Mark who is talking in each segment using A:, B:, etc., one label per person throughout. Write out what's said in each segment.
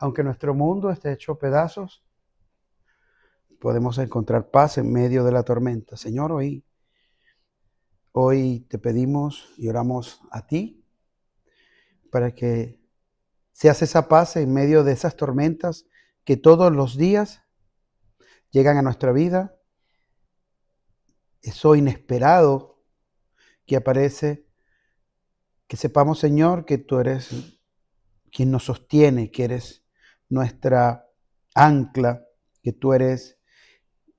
A: Aunque nuestro mundo esté hecho pedazos, podemos encontrar paz en medio de la tormenta. Señor, hoy te pedimos y oramos a ti para que seas esa paz en medio de esas tormentas que todos los días llegan a nuestra vida. Eso inesperado que aparece, que sepamos, Señor, que tú eres quien nos sostiene, que eres nuestra ancla, que tú eres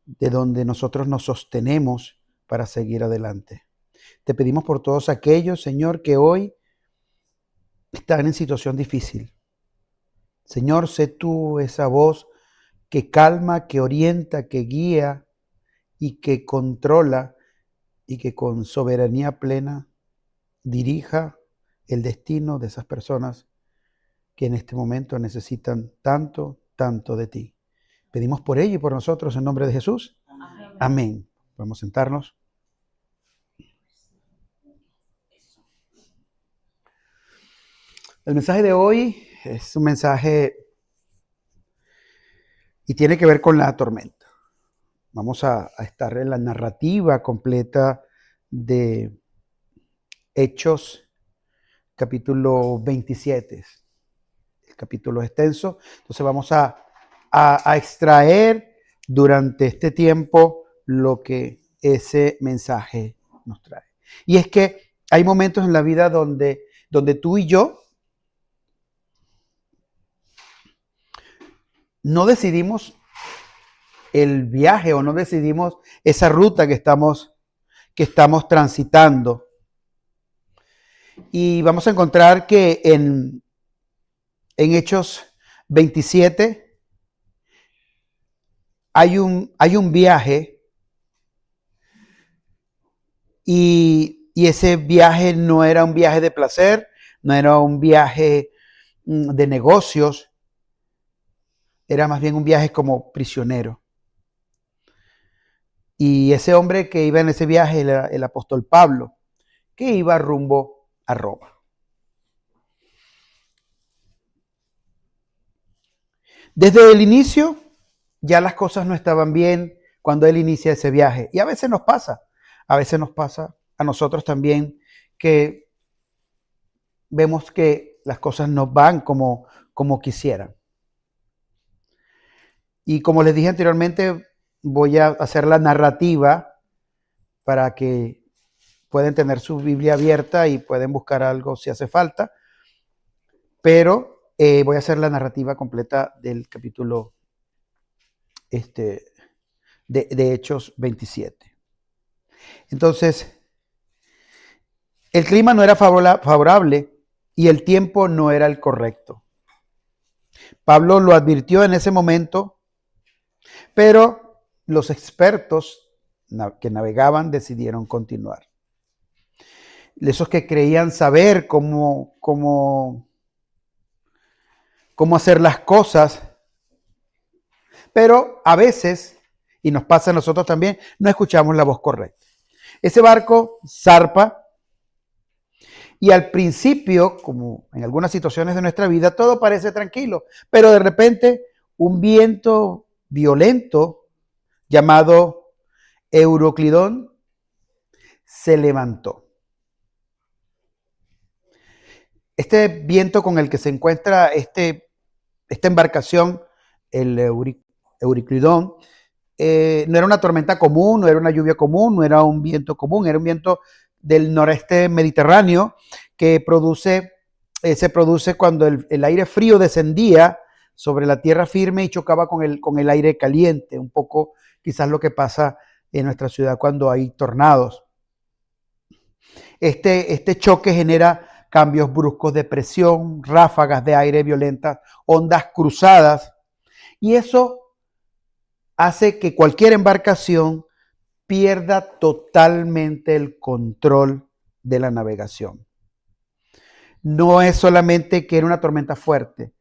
A: de donde nosotros nos sostenemos para seguir adelante. Te pedimos por todos aquellos, Señor, que hoy están en situación difícil. Señor, sé tú esa voz que calma, que orienta, que guía y que controla y que con soberanía plena dirija el destino de esas personas que en este momento necesitan tanto, tanto de ti. Pedimos por ello y por nosotros en nombre de Jesús. Amén. Amén. Vamos a sentarnos. El mensaje de hoy es un mensaje y tiene que ver con la tormenta. Vamos a estar en la narrativa completa de Hechos, capítulo 27. El capítulo es extenso, entonces vamos a extraer durante este tiempo lo que ese mensaje nos trae. Y es que hay momentos en la vida donde tú y yo no decidimos el viaje o no decidimos esa ruta que estamos transitando. Y vamos a encontrar que en Hechos 27 hay un viaje y ese viaje no era un viaje de placer, no era un viaje de negocios, era más bien un viaje como prisionero. Y ese hombre que iba en ese viaje era el apóstol Pablo, que iba rumbo a Roma. Desde el inicio ya las cosas no estaban bien cuando él inicia ese viaje. Y a veces nos pasa a nosotros también que vemos que las cosas no van como quisieran. Y como les dije anteriormente, voy a hacer la narrativa para que puedan tener su Biblia abierta y pueden buscar algo si hace falta. Pero voy a hacer la narrativa completa del capítulo de Hechos 27. Entonces, el clima no era favorable y el tiempo no era el correcto. Pablo lo advirtió en ese momento, pero los expertos que navegaban decidieron continuar. Esos que creían saber cómo hacer las cosas, pero a veces, y nos pasa a nosotros también, no escuchamos la voz correcta. Ese barco zarpa y al principio, como en algunas situaciones de nuestra vida, todo parece tranquilo, pero de repente un viento violento llamado Euroclidón se levantó. Este viento con el que se encuentra esta embarcación, el Euroclidón, no era una tormenta común, no era una lluvia común, no era un viento común, era un viento del noreste mediterráneo que se produce cuando el aire frío descendía sobre la tierra firme y chocaba con el aire caliente, un poco quizás lo que pasa en nuestra ciudad cuando hay tornados. Este choque genera cambios bruscos de presión, ráfagas de aire violentas, ondas cruzadas, y eso hace que cualquier embarcación pierda totalmente el control de la navegación. No es solamente que era una tormenta fuerte,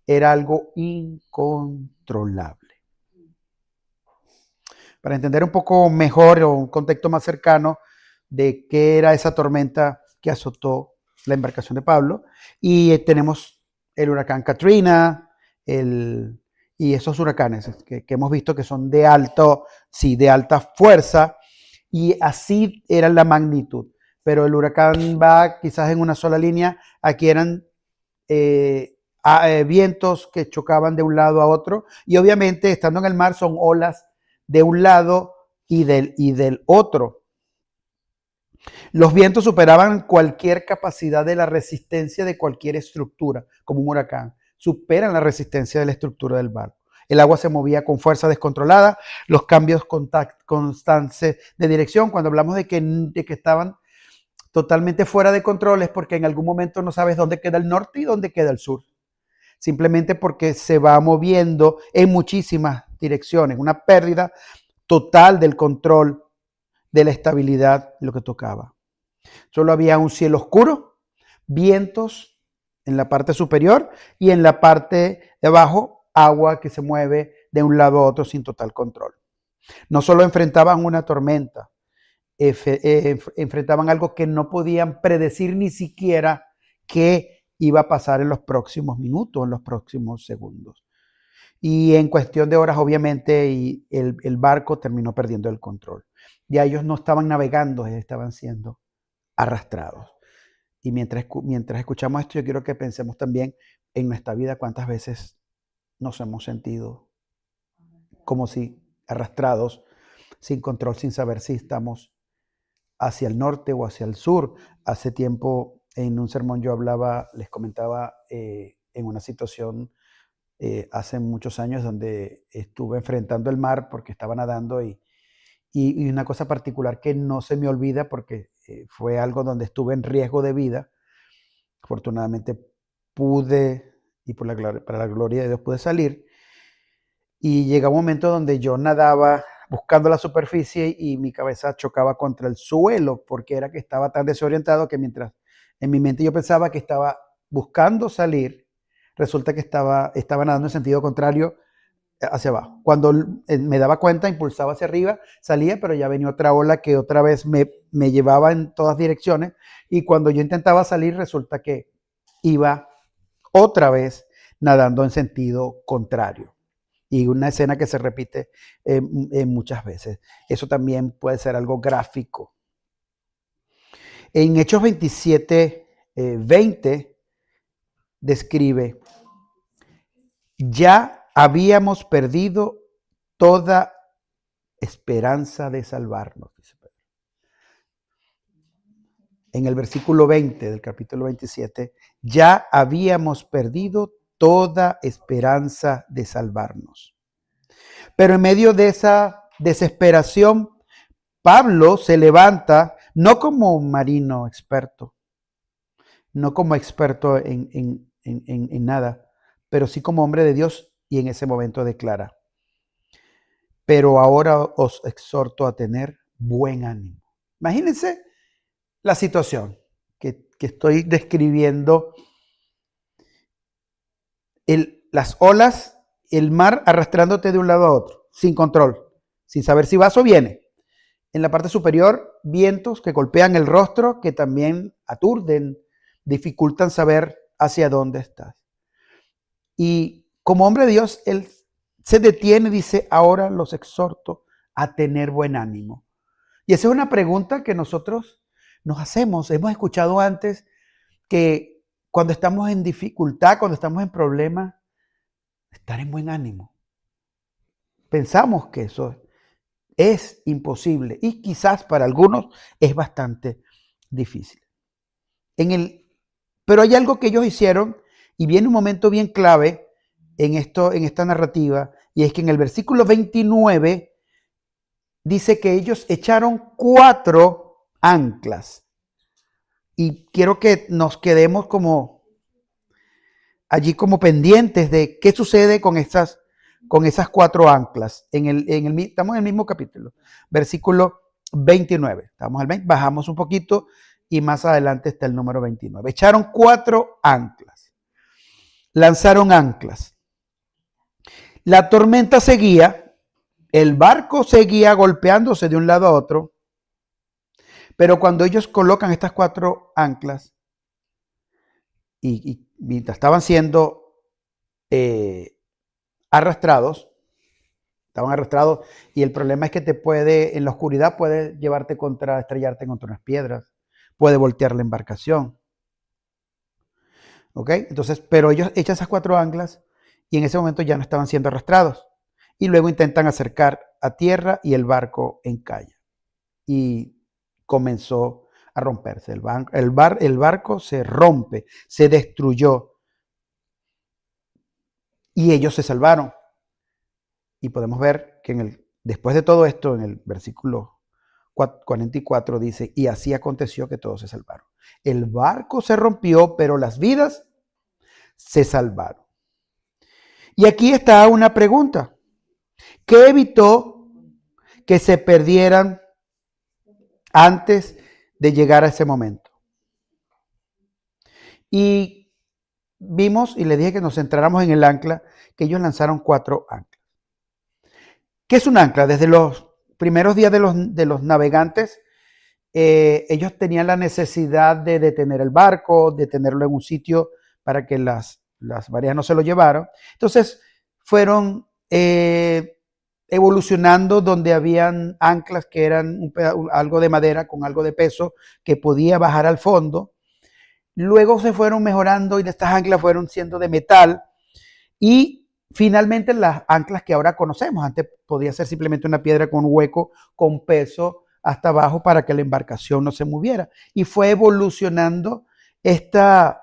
A: era algo incontrolable. Para entender un poco mejor o un contexto más cercano de qué era esa tormenta que azotó la embarcación de Pablo, y tenemos el huracán Katrina, y esos huracanes que hemos visto que son de alta fuerza, y así era la magnitud. Pero el huracán va quizás en una sola línea. Aquí eran vientos que chocaban de un lado a otro, y obviamente estando en el mar son olas de un lado y del otro. Los vientos superaban cualquier capacidad de la resistencia de cualquier estructura, como un huracán. Superan la resistencia de la estructura del barco. El agua se movía con fuerza descontrolada, los cambios constantes de dirección. Cuando hablamos de que estaban totalmente fuera de control, es porque en algún momento no sabes dónde queda el norte y dónde queda el sur. Simplemente porque se va moviendo en muchísimas direcciones. Una pérdida total del control de la estabilidad de lo que tocaba. Solo había un cielo oscuro, vientos en la parte superior y en la parte de abajo agua que se mueve de un lado a otro sin total control. No solo enfrentaban una tormenta, enfrentaban algo que no podían predecir ni siquiera qué iba a pasar en los próximos minutos, en los próximos segundos. Y en cuestión de horas, obviamente, el barco terminó perdiendo el control. Ya ellos no estaban navegando, estaban siendo arrastrados. Y mientras escuchamos esto, yo quiero que pensemos también en nuestra vida cuántas veces nos hemos sentido como si arrastrados, sin control, sin saber si estamos hacia el norte o hacia el sur. Hace tiempo en un sermón yo les comentaba en una situación hace muchos años donde estuve enfrentando el mar porque estaba nadando y una cosa particular que no se me olvida porque fue algo donde estuve en riesgo de vida. Afortunadamente pude, y para la gloria de Dios pude salir, y llega un momento donde yo nadaba buscando la superficie y mi cabeza chocaba contra el suelo porque era que estaba tan desorientado que mientras en mi mente yo pensaba que estaba buscando salir, resulta que estaba nadando en sentido contrario hacia abajo. Cuando me daba cuenta, impulsaba hacia arriba, salía, pero ya venía otra ola que otra vez me llevaba en todas direcciones, y cuando yo intentaba salir, resulta que iba otra vez nadando en sentido contrario. Y una escena que se repite muchas veces. Eso también puede ser algo gráfico. En Hechos 27, 20, describe: ya habíamos perdido toda esperanza de salvarnos, dice Pedro. En el versículo 20 del capítulo 27, ya habíamos perdido toda esperanza de salvarnos. Pero en medio de esa desesperación, Pablo se levanta no como un marino experto, no como experto en nada, pero sí como hombre de Dios, y en ese momento declara: pero ahora os exhorto a tener buen ánimo. Imagínense la situación que estoy describiendo. Las olas, el mar arrastrándote de un lado a otro, sin control, sin saber si vas o vienes. En la parte superior, vientos que golpean el rostro, que también aturden, dificultan saber hacia dónde estás. Y como hombre de Dios, él se detiene y dice: ahora los exhorto a tener buen ánimo. Y esa es una pregunta que nosotros nos hacemos. Hemos escuchado antes que cuando estamos en dificultad, cuando estamos en problemas, estar en buen ánimo. Pensamos que eso es imposible y quizás para algunos es bastante difícil. Pero hay algo que ellos hicieron, y viene un momento bien clave en esta narrativa, y es que en el versículo 29 dice que ellos echaron 4 anclas. Y quiero que nos quedemos allí como pendientes de qué sucede con esas 4 anclas. Estamos en el mismo capítulo, versículo 29. Estamos al 20, bajamos un poquito y más adelante está el número 29. Echaron 4 anclas, lanzaron anclas. La tormenta seguía, el barco seguía golpeándose de un lado a otro, pero cuando ellos colocan estas 4 anclas y mientras estaban siendo arrastrados, estaban arrastrados y el problema es que en la oscuridad puede estrellarte contra unas piedras, puede voltear la embarcación. ¿Ok? Entonces, pero ellos echan esas 4 anclas y en ese momento ya no estaban siendo arrastrados. Y luego intentan acercar a tierra y el barco encalla. Y comenzó a romperse. El barco se rompe, se destruyó. Y ellos se salvaron. Y podemos ver que después de todo esto, en el versículo 44 dice, y así aconteció que todos se salvaron. El barco se rompió, pero las vidas se salvaron. Y aquí está una pregunta. ¿Qué evitó que se perdieran antes de llegar a ese momento? Y vimos, y le dije que nos centráramos en el ancla, que ellos lanzaron 4 anclas. ¿Qué es un ancla? Desde los primeros días de los navegantes, ellos tenían la necesidad de detener el barco, de tenerlo en un sitio para que las mareas no se lo llevaran. Entonces fueron evolucionando donde habían anclas que eran algo de madera con algo de peso que podía bajar al fondo. Luego se fueron mejorando y estas anclas fueron siendo de metal y finalmente las anclas que ahora conocemos. Antes podía ser simplemente una piedra con un hueco con peso hasta abajo para que la embarcación no se moviera. Y fue evolucionando estas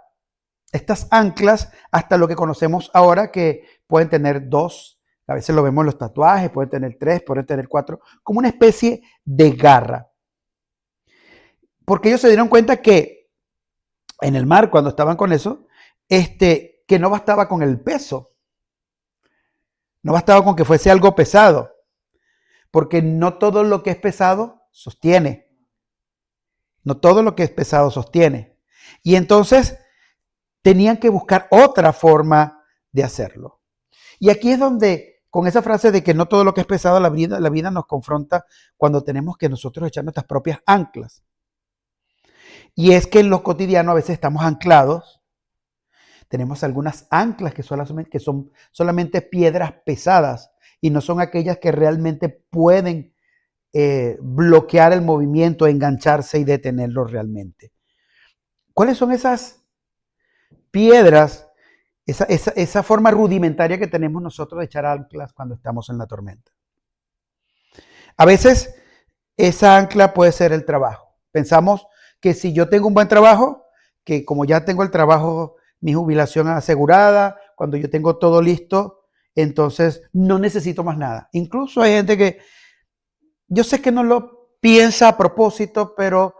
A: anclas hasta lo que conocemos ahora, que pueden tener 2, a veces lo vemos en los tatuajes, pueden tener 3, pueden tener 4, como una especie de garra. Porque ellos se dieron cuenta que en el mar, cuando estaban con eso, que no bastaba con el peso, no bastaba con que fuese algo pesado, porque no todo lo que es pesado sostiene. No todo lo que es pesado sostiene. Y entonces tenían que buscar otra forma de hacerlo. Y aquí es donde, con esa frase de que no todo lo que es pesado, la vida nos confronta cuando tenemos que nosotros echar nuestras propias anclas. Y es que en lo cotidiano a veces estamos anclados. Tenemos algunas anclas que son solamente piedras pesadas y no son aquellas que realmente pueden bloquear el movimiento, engancharse y detenerlo realmente. ¿Cuáles son esas piedras, esa forma rudimentaria que tenemos nosotros de echar anclas cuando estamos en la tormenta? A veces esa ancla puede ser el trabajo. Pensamos que si yo tengo un buen trabajo, que como ya tengo el trabajo, mi jubilación asegurada, cuando yo tengo todo listo, entonces no necesito más nada. Incluso hay gente que, yo sé que no lo piensa a propósito, pero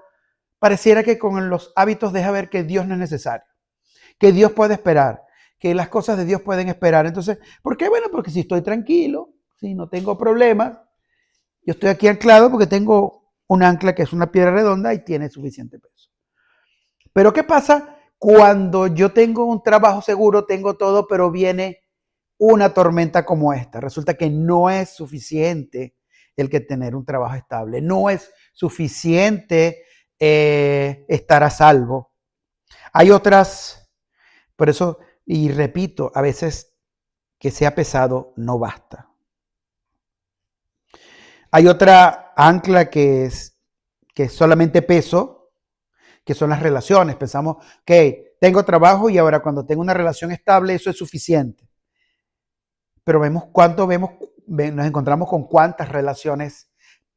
A: pareciera que con los hábitos deja ver que Dios no es necesario, que Dios puede esperar, que las cosas de Dios pueden esperar. Entonces, ¿por qué? Bueno, porque si estoy tranquilo, si no tengo problemas, yo estoy aquí anclado porque tengo un ancla que es una piedra redonda y tiene suficiente peso. Pero ¿qué pasa cuando yo tengo un trabajo seguro, tengo todo, pero viene una tormenta como esta? Resulta que no es suficiente el que tener un trabajo estable, no es suficiente estar a salvo. Hay otras, por eso, y repito, a veces que sea pesado no basta. Hay otra ancla que es solamente peso, que son las relaciones. Pensamos que tengo trabajo y ahora cuando tengo una relación estable eso es suficiente. Pero nos encontramos con cuántas relaciones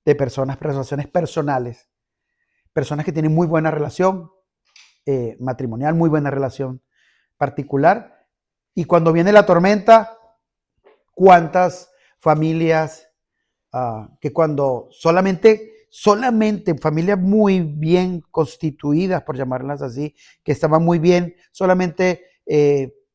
A: de personas, relaciones personales, personas que tienen muy buena relación matrimonial, muy buena relación particular, y cuando viene la tormenta, cuántas familias que cuando solamente familias muy bien constituidas, por llamarlas así, que estaban muy bien, solamente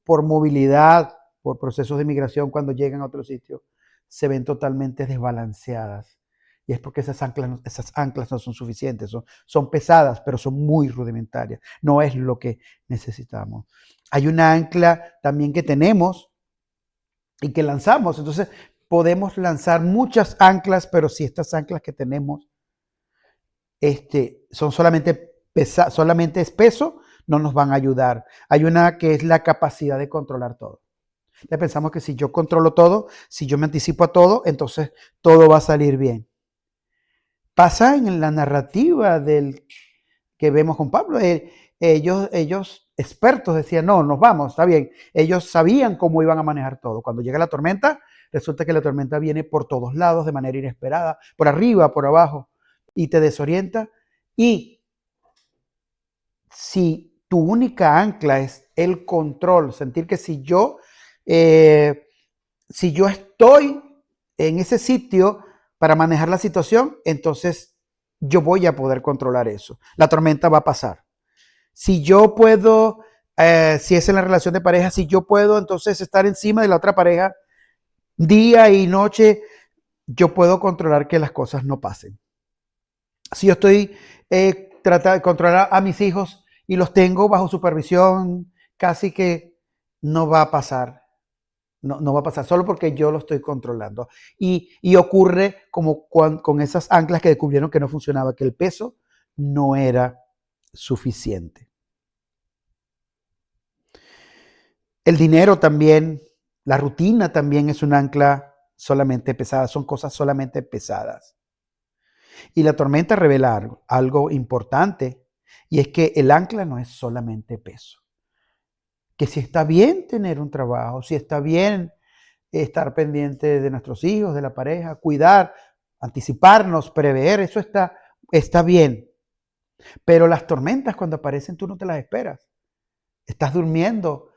A: por movilidad, por procesos de migración, cuando llegan a otro sitio, se ven totalmente desbalanceadas. Y es porque esas anclas no son suficientes, son pesadas, pero son muy rudimentarias. No es lo que necesitamos. Hay una ancla también que tenemos y que lanzamos. Entonces, podemos lanzar muchas anclas, pero si estas anclas que tenemos son solamente es peso, no nos van a ayudar. Hay una que es la capacidad de controlar todo. Ya pensamos que si yo controlo todo, si yo me anticipo a todo, entonces todo va a salir bien. Pasa en la narrativa del que vemos con Pablo. Ellos expertos decían, no, nos vamos, está bien. Ellos sabían cómo iban a manejar todo. Cuando llega la tormenta, resulta que la tormenta viene por todos lados de manera inesperada, por arriba, por abajo, y te desorienta. Y si tu única ancla es el control, sentir que si yo estoy en ese sitio para manejar la situación, entonces yo voy a poder controlar eso. La tormenta va a pasar. Si yo puedo, si es en la relación de pareja, si yo puedo entonces estar encima de la otra pareja día y noche, yo puedo controlar que las cosas no pasen. Si yo estoy tratando de controlar a mis hijos y los tengo bajo supervisión, casi que no va a pasar. No va a pasar solo porque yo lo estoy controlando. Y ocurre como con esas anclas que descubrieron que no funcionaba, que el peso no era suficiente. El dinero también, la rutina también es un ancla solamente pesada, son cosas solamente pesadas. Y la tormenta revela algo importante, y es que el ancla no es solamente peso. Que si está bien tener un trabajo, si está bien estar pendiente de nuestros hijos, de la pareja, cuidar, anticiparnos, prever, eso está bien. Pero las tormentas cuando aparecen tú no te las esperas. Estás durmiendo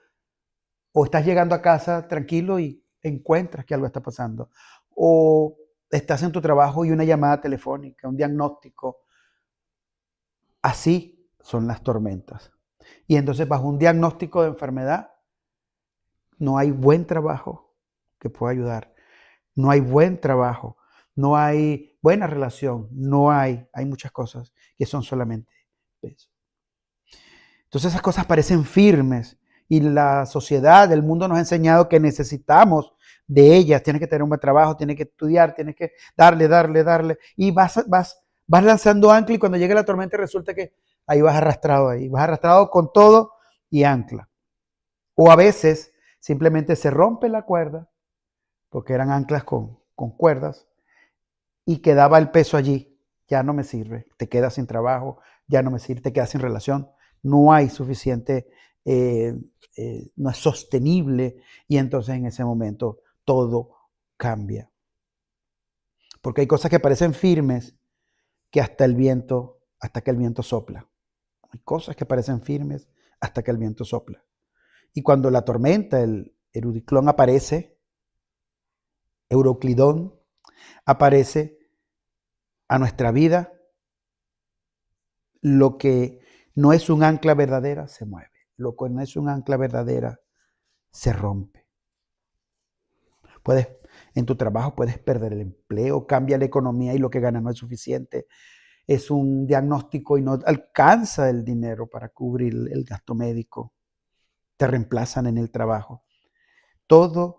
A: o estás llegando a casa tranquilo y encuentras que algo está pasando. O estás en tu trabajo y una llamada telefónica, un diagnóstico. Así son las tormentas. Y entonces bajo un diagnóstico de enfermedad no hay buen trabajo que pueda ayudar. No hay buen trabajo, no hay buena relación, hay muchas cosas que son solamente peso. Entonces esas cosas parecen firmes y la sociedad, el mundo nos ha enseñado que necesitamos de ellas. Tienes que tener un buen trabajo, tienes que estudiar, tienes que darle y vas lanzando ancla y cuando llega la tormenta resulta que ahí vas arrastrado con todo y ancla. O a veces simplemente se rompe la cuerda porque eran anclas con cuerdas, y quedaba el peso allí. Ya no me sirve, te quedas sin trabajo, ya no me sirve, te quedas sin relación, no hay suficiente, no es sostenible, y entonces en ese momento todo cambia. Porque hay cosas que parecen firmes que hasta que el viento sopla. Hay cosas que parecen firmes hasta que el viento sopla. Y cuando la tormenta, el Euroclidón aparece a nuestra vida, lo que no es un ancla verdadera se mueve. Lo que no es un ancla verdadera se rompe. En tu trabajo puedes perder el empleo, cambia la economía y lo que ganas no es suficiente. Es un diagnóstico y no alcanza el dinero para cubrir el gasto médico. Te reemplazan en el trabajo. Todas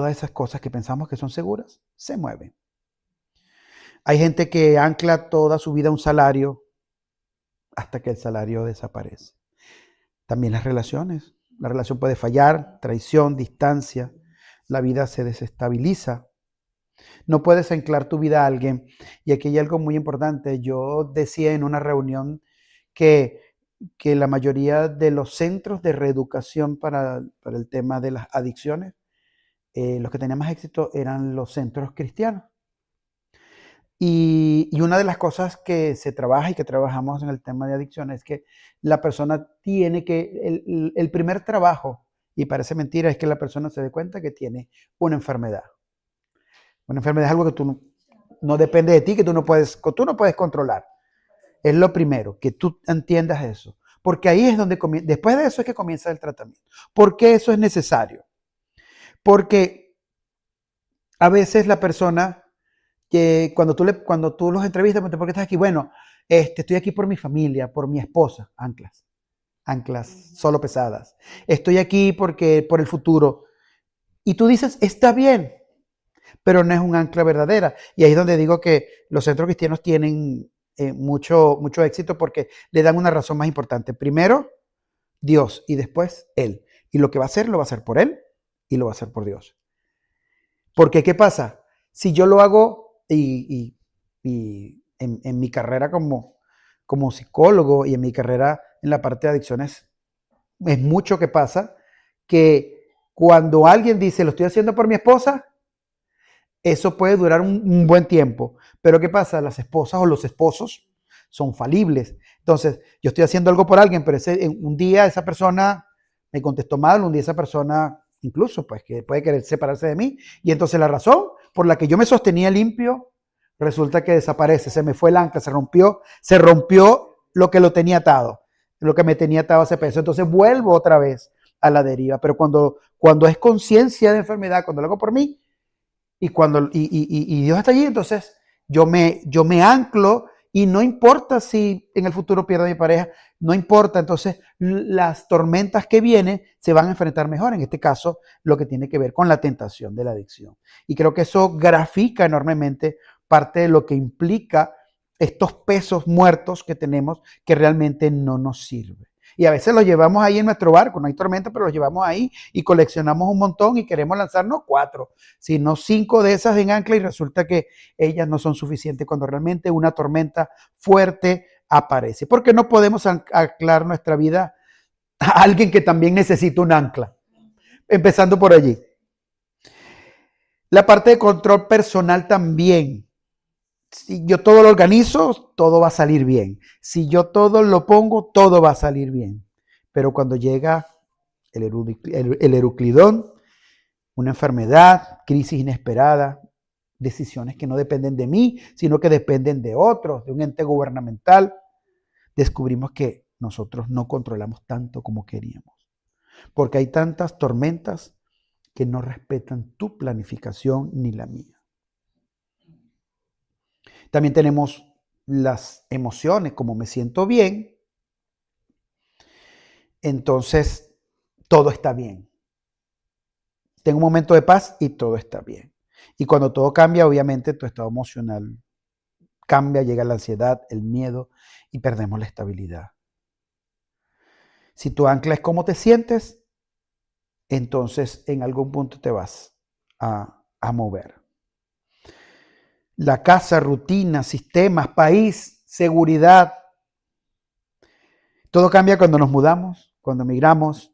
A: esas cosas que pensamos que son seguras se mueven. Hay gente que ancla toda su vida a un salario hasta que el salario desaparece. También las relaciones. La relación puede fallar, traición, distancia. La vida se desestabiliza. No puedes anclar tu vida a alguien. Y aquí hay algo muy importante. Yo decía en una reunión que la mayoría de los centros de reeducación para el tema de las adicciones, los que tenían más éxito eran los centros cristianos. Y una de las cosas que se trabaja y que trabajamos en el tema de adicciones es que la persona tiene que, el primer trabajo, y parece mentira, es que la persona se dé cuenta que tiene una enfermedad. Una enfermedad es algo que no depende de ti, que tú no puedes controlar. Es lo primero, que tú entiendas eso. Porque ahí es donde después de eso es que comienza el tratamiento. ¿Por qué eso es necesario? Porque a veces la persona que cuando tú los entrevistas, ¿por qué estás aquí? Bueno, estoy aquí por mi familia, por mi esposa, anclas solo pesadas. Estoy aquí por el futuro. Y tú dices, está bien, pero no es un ancla verdadera. Y ahí es donde digo que los centros cristianos tienen mucho éxito porque le dan una razón más importante. Primero, Dios y después Él. Y lo que va a hacer, lo va a hacer por Él y lo va a hacer por Dios. Porque, ¿qué pasa? Si yo lo hago y en mi carrera como psicólogo y en mi carrera en la parte de adicciones, es mucho que pasa que cuando alguien dice, lo estoy haciendo por mi esposa, eso puede durar un buen tiempo. Pero ¿qué pasa? Las esposas o los esposos son falibles. Entonces, yo estoy haciendo algo por alguien, pero un día esa persona me contestó mal, un día esa persona incluso pues que puede querer separarse de mí. Y entonces la razón por la que yo me sostenía limpio resulta que desaparece, se me fue el ancla, se rompió lo que lo tenía atado, lo que me tenía atado a ese peso. Entonces vuelvo otra vez a la deriva. Pero cuando es conciencia de enfermedad, cuando lo hago por mí, y Dios está allí, entonces yo me anclo y no importa si en el futuro pierdo a mi pareja, no importa. Entonces las tormentas que vienen se van a enfrentar mejor. En este caso, lo que tiene que ver con la tentación de la adicción. Y creo que eso grafica enormemente parte de lo que implica estos pesos muertos que tenemos que realmente no nos sirven. Y a veces los llevamos ahí en nuestro barco, no hay tormenta, pero los llevamos ahí y coleccionamos un montón y queremos lanzarnos 4, sino 5 de esas en ancla y resulta que ellas no son suficientes cuando realmente una tormenta fuerte aparece. Porque no podemos anclar nuestra vida a alguien que también necesita un ancla. Empezando por allí. La parte de control personal también. Si yo todo lo organizo, todo va a salir bien. Si yo todo lo pongo, todo va a salir bien. Pero cuando llega el eruclidón, una enfermedad, crisis inesperada, decisiones que no dependen de mí, sino que dependen de otros, de un ente gubernamental, descubrimos que nosotros no controlamos tanto como queríamos. Porque hay tantas tormentas que no respetan tu planificación ni la mía. También tenemos las emociones, como me siento bien, entonces todo está bien. Tengo un momento de paz y todo está bien. Y cuando todo cambia, obviamente tu estado emocional cambia, llega la ansiedad, el miedo y perdemos la estabilidad. Si tu ancla es cómo te sientes, entonces en algún punto te vas a mover. La casa, rutina, sistemas, país, seguridad. Todo cambia cuando nos mudamos, cuando emigramos,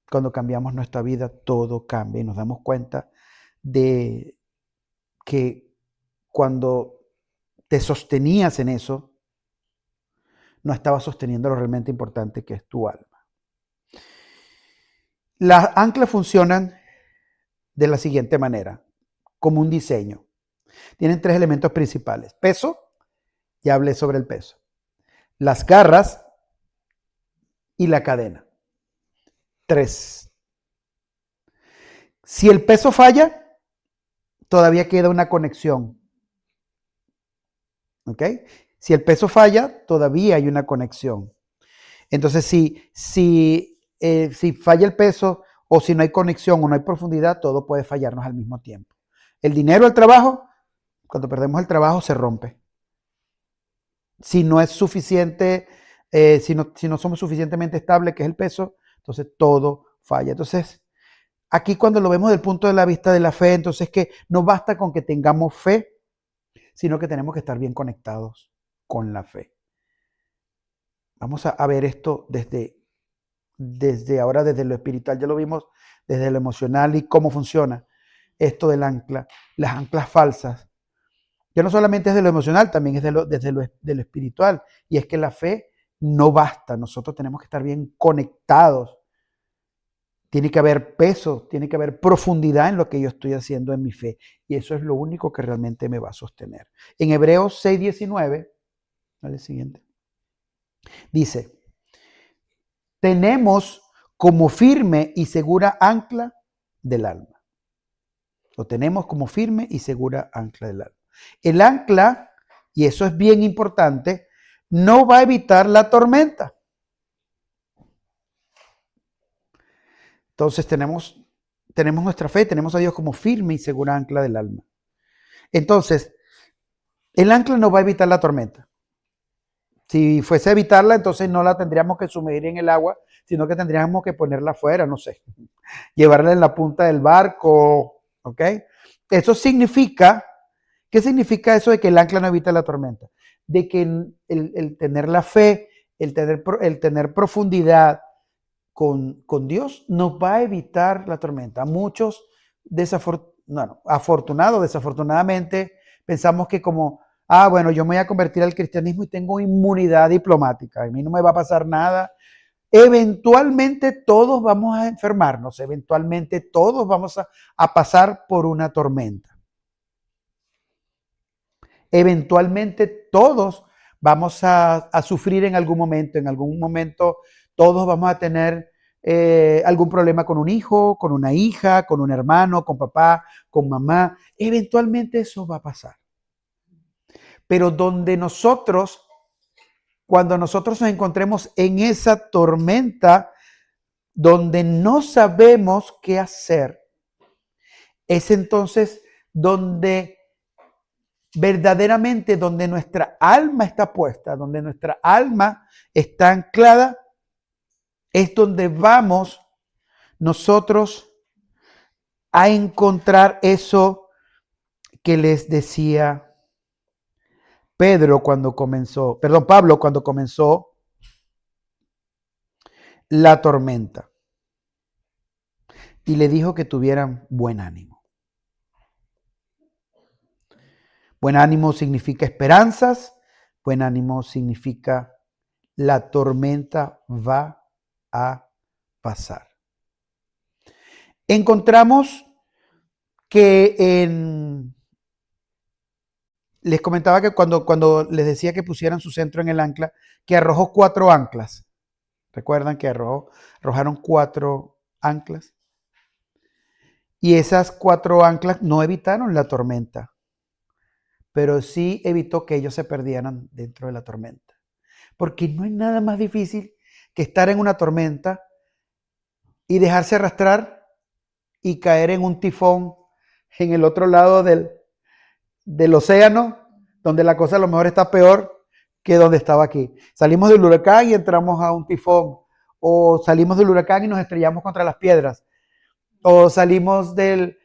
A: cuando cambiamos nuestra vida, todo cambia y nos damos cuenta de que cuando te sostenías en eso, no estabas sosteniendo lo realmente importante que es tu alma. Las anclas funcionan de la siguiente manera, como un diseño. Tienen 3 elementos principales. Peso, ya hablé sobre el peso. Las garras y la cadena. 3. Si el peso falla, todavía queda una conexión. ¿Ok? Si el peso falla, todavía hay una conexión. Entonces, si falla el peso o si no hay conexión o no hay profundidad, todo puede fallarnos al mismo tiempo. El dinero, el trabajo, cuando perdemos el trabajo se rompe. Si no es suficiente, si no somos suficientemente estables, que es el peso, entonces todo falla. Entonces, aquí cuando lo vemos desde el punto de la vista de la fe, entonces que no basta con que tengamos fe, sino que tenemos que estar bien conectados con la fe. Vamos a ver esto desde ahora, desde lo espiritual, ya lo vimos desde lo emocional y cómo funciona esto del ancla, las anclas falsas. Ya no solamente es de lo emocional, también es de lo espiritual. Y es que la fe no basta, nosotros tenemos que estar bien conectados. Tiene que haber peso, tiene que haber profundidad en lo que yo estoy haciendo en mi fe. Y eso es lo único que realmente me va a sostener. En Hebreos 6:19, dale siguiente, dice, tenemos como firme y segura ancla del alma. Lo tenemos como firme y segura ancla del alma. El ancla, y eso es bien importante, no va a evitar la tormenta. Entonces tenemos nuestra fe, tenemos a Dios como firme y segura ancla del alma. Entonces, el ancla no va a evitar la tormenta. Si fuese a evitarla, entonces no la tendríamos que sumergir en el agua, sino que tendríamos que ponerla afuera, no sé, llevarla en la punta del barco, ¿ok? Eso significa, ¿qué significa eso de que el ancla no evita la tormenta? De que el tener la fe, el tener profundidad con Dios nos va a evitar la tormenta. Muchos, afortunados, desafortunadamente, pensamos que como, bueno, yo me voy a convertir al cristianismo y tengo inmunidad diplomática, a mí no me va a pasar nada. Eventualmente todos vamos a enfermarnos, eventualmente todos vamos a pasar por una tormenta. Eventualmente todos vamos a sufrir en algún momento todos vamos a tener algún problema con un hijo, con una hija, con un hermano, con papá, con mamá. Eventualmente eso va a pasar. Pero cuando nosotros nos encontremos en esa tormenta, donde no sabemos qué hacer, es entonces donde verdaderamente, donde nuestra alma está puesta, donde nuestra alma está anclada, es donde vamos nosotros a encontrar eso que les decía Pablo cuando comenzó la tormenta. Y le dijo que tuvieran buen ánimo. Buen ánimo significa esperanzas, buen ánimo significa la tormenta va a pasar. Encontramos que les comentaba que cuando les decía que pusieran su centro en el ancla, que arrojó 4 anclas. ¿Recuerdan que arrojaron 4 anclas? Y esas 4 anclas no evitaron la tormenta, pero sí evitó que ellos se perdieran dentro de la tormenta. Porque no hay nada más difícil que estar en una tormenta y dejarse arrastrar y caer en un tifón en el otro lado del océano, donde la cosa a lo mejor está peor que donde estaba aquí. Salimos del huracán y entramos a un tifón, o salimos del huracán y nos estrellamos contra las piedras, o salimos de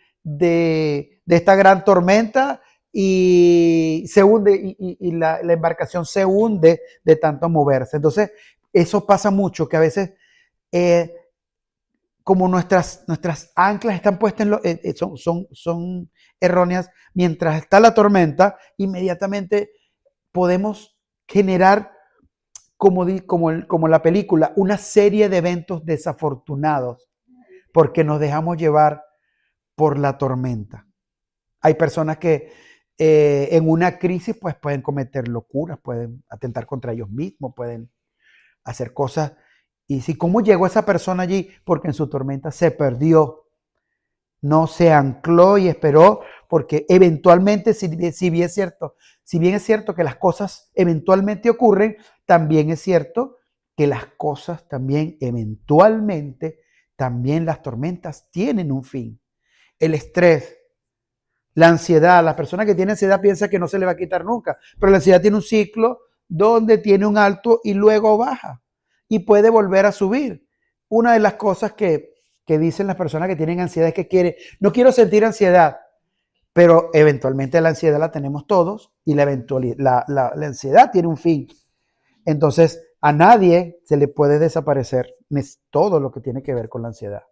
A: esta gran tormenta y se hunde y la embarcación se hunde de tanto moverse. Entonces, eso pasa mucho, que a veces como nuestras anclas están puestas son erróneas, mientras está la tormenta, inmediatamente podemos generar, como la película, una serie de eventos desafortunados, porque nos dejamos llevar por la tormenta. Hay personas que en una crisis pues pueden cometer locuras, pueden atentar contra ellos mismos, pueden hacer cosas. Y si cómo llegó esa persona allí, porque en su tormenta se perdió, no se ancló y esperó, porque eventualmente, si bien es cierto que las cosas eventualmente ocurren, también es cierto que las cosas también eventualmente, también las tormentas tienen un fin. El estrés, la ansiedad, la persona que tiene ansiedad piensa que no se le va a quitar nunca, pero la ansiedad tiene un ciclo donde tiene un alto y luego baja y puede volver a subir. Una de las cosas que dicen las personas que tienen ansiedad es que no quiero sentir ansiedad, pero eventualmente la ansiedad la tenemos todos y la ansiedad tiene un fin. Entonces, a nadie se le puede desaparecer todo lo que tiene que ver con la ansiedad.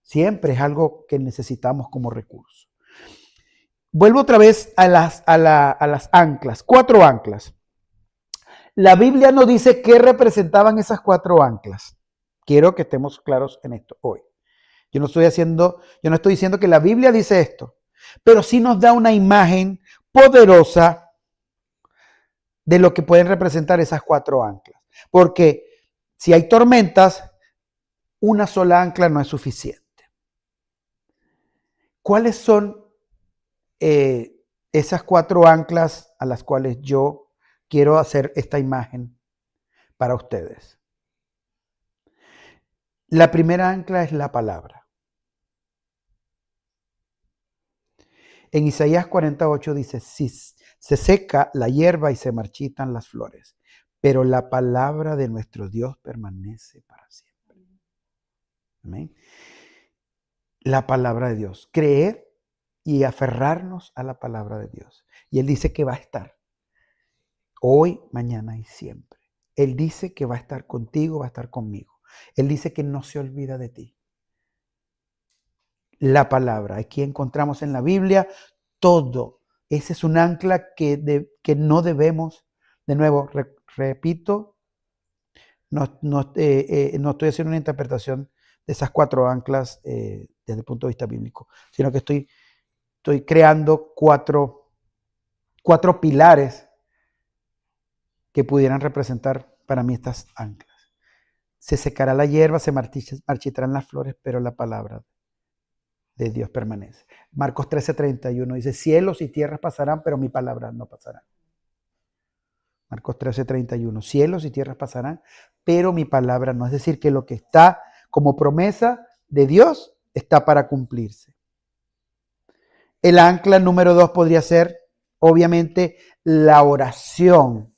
A: Siempre es algo que necesitamos como recurso. Vuelvo otra vez a las anclas, 4 anclas. La Biblia no dice qué representaban esas 4 anclas. Quiero que estemos claros en esto hoy. Yo no estoy diciendo que la Biblia dice esto, pero sí nos da una imagen poderosa de lo que pueden representar esas 4 anclas. Porque si hay tormentas, una sola ancla no es suficiente. ¿Cuáles son esas 4 anclas a las cuales yo quiero hacer esta imagen para ustedes? La primera ancla es la palabra. En Isaías 48 dice, si se seca la hierba y se marchitan las flores, pero la palabra de nuestro Dios permanece para siempre. Amén. La palabra de Dios. Creer y aferrarnos a la palabra de Dios. Y Él dice que va a estar hoy, mañana y siempre. Él dice que va a estar contigo, va a estar conmigo. Él dice que no se olvida de ti. La palabra. Aquí encontramos en la Biblia todo. Ese es un ancla que no debemos, de nuevo, repito, no estoy haciendo una interpretación de esas 4 anclas desde el punto de vista bíblico, sino que estoy creando cuatro pilares que pudieran representar para mí estas anclas. Se secará la hierba, se marchitarán las flores, pero la palabra de Dios permanece. Marcos 13:31 dice, cielos y tierras pasarán, pero mi palabra no pasará. Marcos 13:31, cielos y tierras pasarán, pero mi palabra no. Es decir, que lo que está como promesa de Dios está para cumplirse. El ancla número 2 podría ser, obviamente, la oración.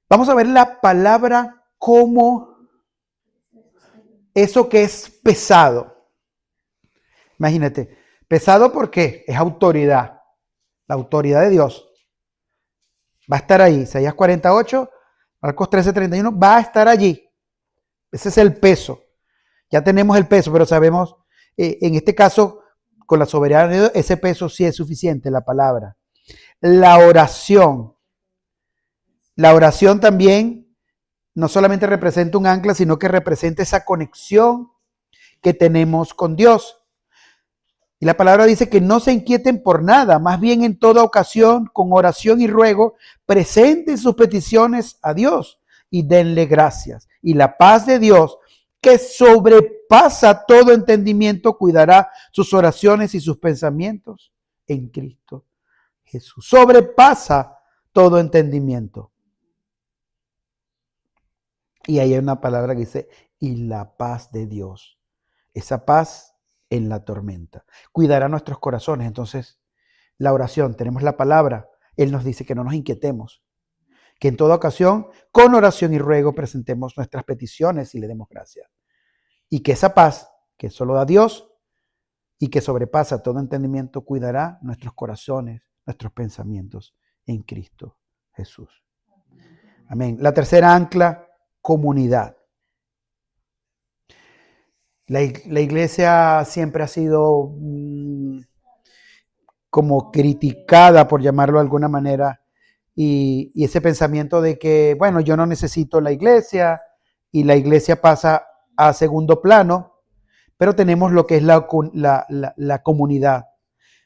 A: Vamos a ver la palabra como eso que es pesado. Imagínate, pesado porque es autoridad, la autoridad de Dios. Va a estar ahí, Isaías 48, Marcos 13:31, va a estar allí. Ese es el peso. Ya tenemos el peso, pero sabemos, en este caso, con la soberanía de Dios, ese peso sí es suficiente, la palabra. La oración. La oración también no solamente representa un ancla, sino que representa esa conexión que tenemos con Dios. Y la palabra dice que no se inquieten por nada, más bien en toda ocasión, con oración y ruego, presenten sus peticiones a Dios y denle gracias. Y la paz de Dios, que sobrepasa todo entendimiento, cuidará sus oraciones y sus pensamientos en Cristo Jesús. Sobrepasa todo entendimiento. Y ahí hay una palabra que dice, y la paz de Dios. Esa paz en la tormenta. Cuidará nuestros corazones. Entonces, la oración, tenemos la palabra. Él nos dice que no nos inquietemos. Que en toda ocasión, con oración y ruego, presentemos nuestras peticiones y le demos gracias. Y que esa paz, que solo da Dios y que sobrepasa todo entendimiento, cuidará nuestros corazones, nuestros pensamientos en Cristo Jesús. Amén. La tercera ancla, comunidad. La iglesia siempre ha sido como criticada, por llamarlo de alguna manera, y ese pensamiento de que, bueno, yo no necesito la iglesia y la iglesia pasa a segundo plano, pero tenemos lo que es la comunidad.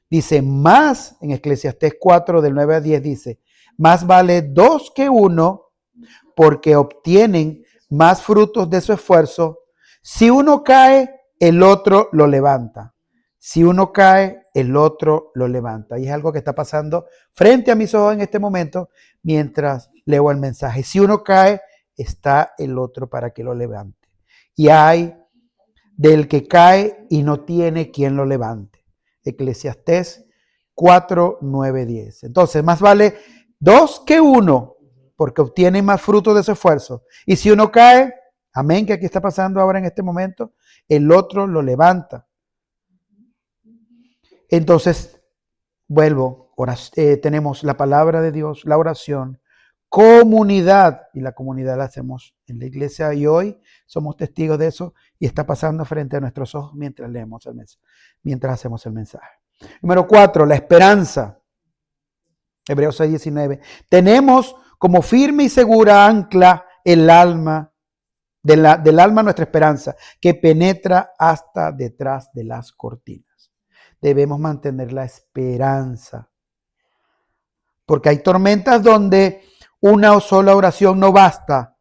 A: Dice, más, en Eclesiastés 4, del 9 a 10, dice, más vale 2 que 1, porque obtienen más frutos de su esfuerzo. Si uno cae, el otro lo levanta. Si uno cae, el otro lo levanta. Y es algo que está pasando frente a mis ojos en este momento mientras leo el mensaje. Si uno cae, está el otro para que lo levante. Y hay del que cae y no tiene quien lo levante. Eclesiastés 4, 9, 10. Entonces, más vale 2 que 1, porque obtiene más fruto de su esfuerzo. Y si uno cae, amén, que aquí está pasando ahora en este momento, el otro lo levanta. Entonces, vuelvo, tenemos la palabra de Dios, la oración, comunidad, y la comunidad la hacemos en la iglesia y hoy somos testigos de eso y está pasando frente a nuestros ojos mientras leemos el mensaje, mientras hacemos el mensaje. Número 4, la esperanza. Hebreos 6:19. Tenemos como firme y segura ancla el alma, del alma nuestra esperanza, que penetra hasta detrás de las cortinas. Debemos mantener la esperanza. Porque hay tormentas donde una sola oración no basta.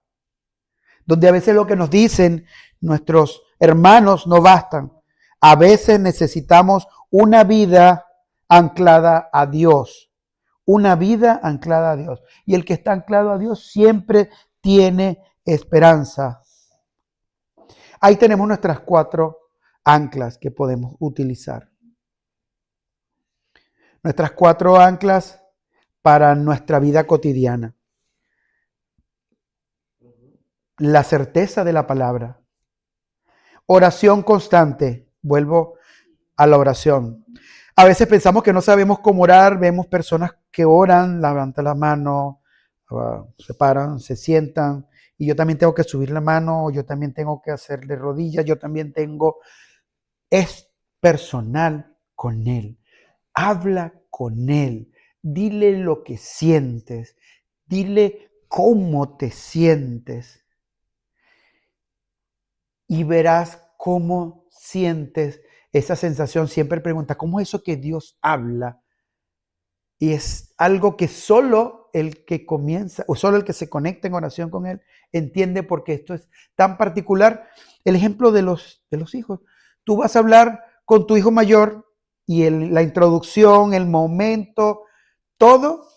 A: Donde a veces lo que nos dicen nuestros hermanos no bastan. A veces necesitamos una vida anclada a Dios. Una vida anclada a Dios. Y el que está anclado a Dios siempre tiene esperanza. Ahí tenemos nuestras 4 anclas que podemos utilizar. Nuestras 4 anclas para nuestra vida cotidiana. La certeza de la palabra. Oración constante. Vuelvo a la oración. A veces pensamos que no sabemos cómo orar, vemos personas que oran, levantan la mano, se paran, se sientan, y yo también tengo que subir la mano, yo también tengo que hacerle rodillas, yo también tengo... Es personal con Él. Habla con Él. Dile lo que sientes. Dile cómo te sientes. Y verás cómo sientes esa sensación. Siempre pregunta, ¿cómo es eso que Dios habla? Y es algo que solo el que comienza, o solo el que se conecta en oración con Él, entiende, porque esto es tan particular. El ejemplo de los hijos. Tú vas a hablar con tu hijo mayor y la introducción, el momento, todo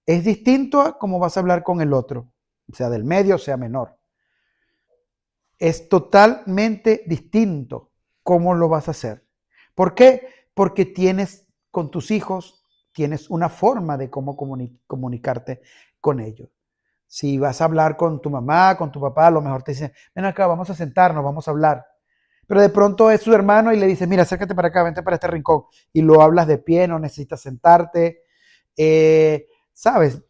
A: es distinto a cómo vas a hablar con el otro, sea del medio, sea menor. Es totalmente distinto cómo lo vas a hacer. ¿Por qué? Porque tienes con tus hijos, tienes una forma de cómo comunicarte con ellos. Si vas a hablar con tu mamá, con tu papá, a lo mejor te dicen, ven acá, vamos a sentarnos, vamos a hablar. Pero de pronto es su hermano y le dices, mira, acércate para acá, vente para este rincón. Y lo hablas de pie, no necesitas sentarte. ¿Sabes?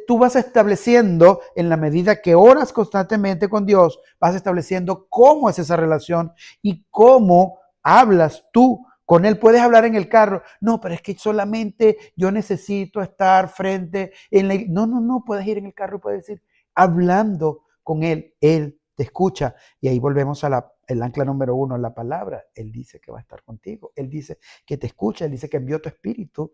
A: Tú vas estableciendo, en la medida que oras constantemente con Dios, vas estableciendo cómo es esa relación y cómo hablas tú con Él. Puedes hablar en el carro, no, pero es que solamente yo necesito estar frente en la... No, puedes ir en el carro y puedes decir, hablando con Él te escucha. Y ahí volvemos a el ancla número 1, la palabra. Él dice que va a estar contigo, Él dice que te escucha, Él dice que envió tu espíritu.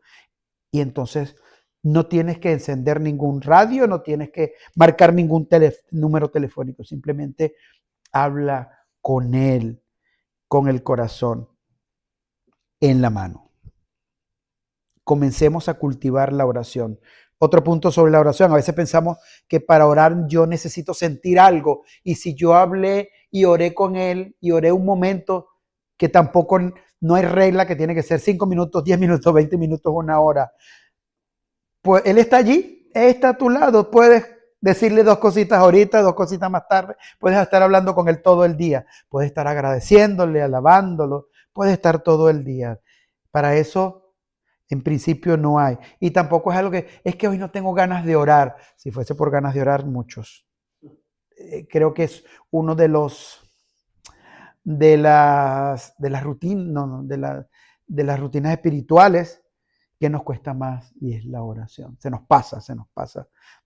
A: Y entonces no tienes que encender ningún radio, no tienes que marcar ningún número telefónico, simplemente habla con Él, con el corazón en la mano. Comencemos a cultivar la oración. Otro punto sobre la oración, a veces pensamos que para orar yo necesito sentir algo, y si yo hablé y oré con Él y oré un momento, que tampoco, no hay regla que tiene que ser 5 minutos, 10 minutos, 20 minutos, 1 hora. Pues Él está allí, Él está a tu lado, puedes decirle 2 cositas ahorita, 2 cositas más tarde, puedes estar hablando con Él todo el día, puedes estar agradeciéndole, alabándolo, puedes estar todo el día. Para eso, en principio, no hay. Y tampoco es algo que, es que hoy no tengo ganas de orar. Si fuese por ganas de orar, muchos. Creo que es uno de las rutinas, no, de las rutinas espirituales que nos cuesta más, y es la oración. Se nos pasa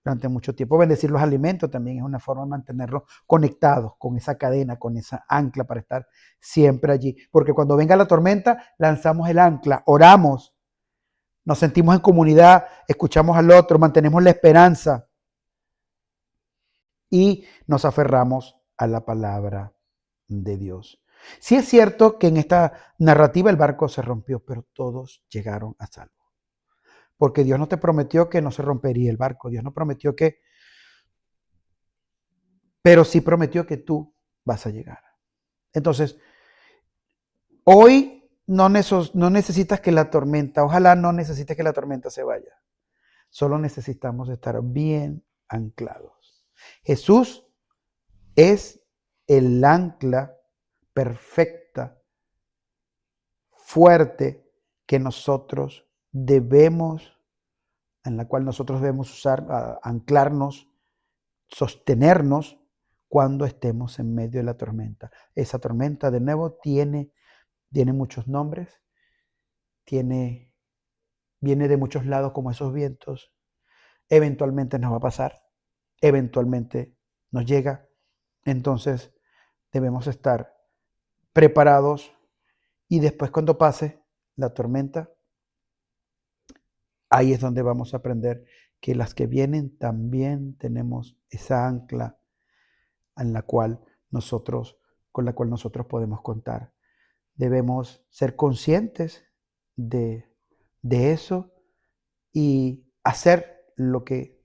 A: durante mucho tiempo. Bendecir los alimentos también es una forma de mantenerlos conectados con esa cadena, con esa ancla, para estar siempre allí. Porque cuando venga la tormenta, lanzamos el ancla, oramos, nos sentimos en comunidad, escuchamos al otro, mantenemos la esperanza y nos aferramos a la palabra de Dios. Sí es cierto que en esta narrativa el barco se rompió, pero todos llegaron a salvo. Porque Dios no te prometió que no se rompería el barco. Dios no prometió que... Pero sí prometió que tú vas a llegar. Entonces, hoy no necesitas que la tormenta, ojalá no necesites que la tormenta se vaya. Solo necesitamos estar bien anclados. Jesús es el ancla perfecta, fuerte, que nosotros debemos, en la cual nosotros debemos usar, anclarnos, sostenernos cuando estemos en medio de la tormenta. Esa tormenta, de nuevo, tiene muchos nombres, viene de muchos lados como esos vientos. Eventualmente nos va a pasar, eventualmente nos llega. Entonces debemos estar preparados, y después, cuando pase la tormenta, ahí es donde vamos a aprender que las que vienen también tenemos esa ancla con la cual nosotros podemos contar. Debemos ser conscientes de eso y hacer lo que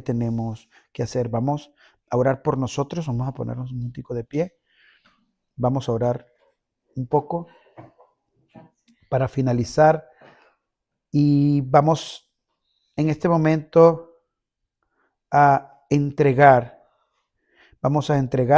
A: tenemos que hacer. Vamos a orar por nosotros, vamos a ponernos un momentico de pie, vamos a orar un poco para finalizar, y vamos en este momento a entregar. Vamos a entregar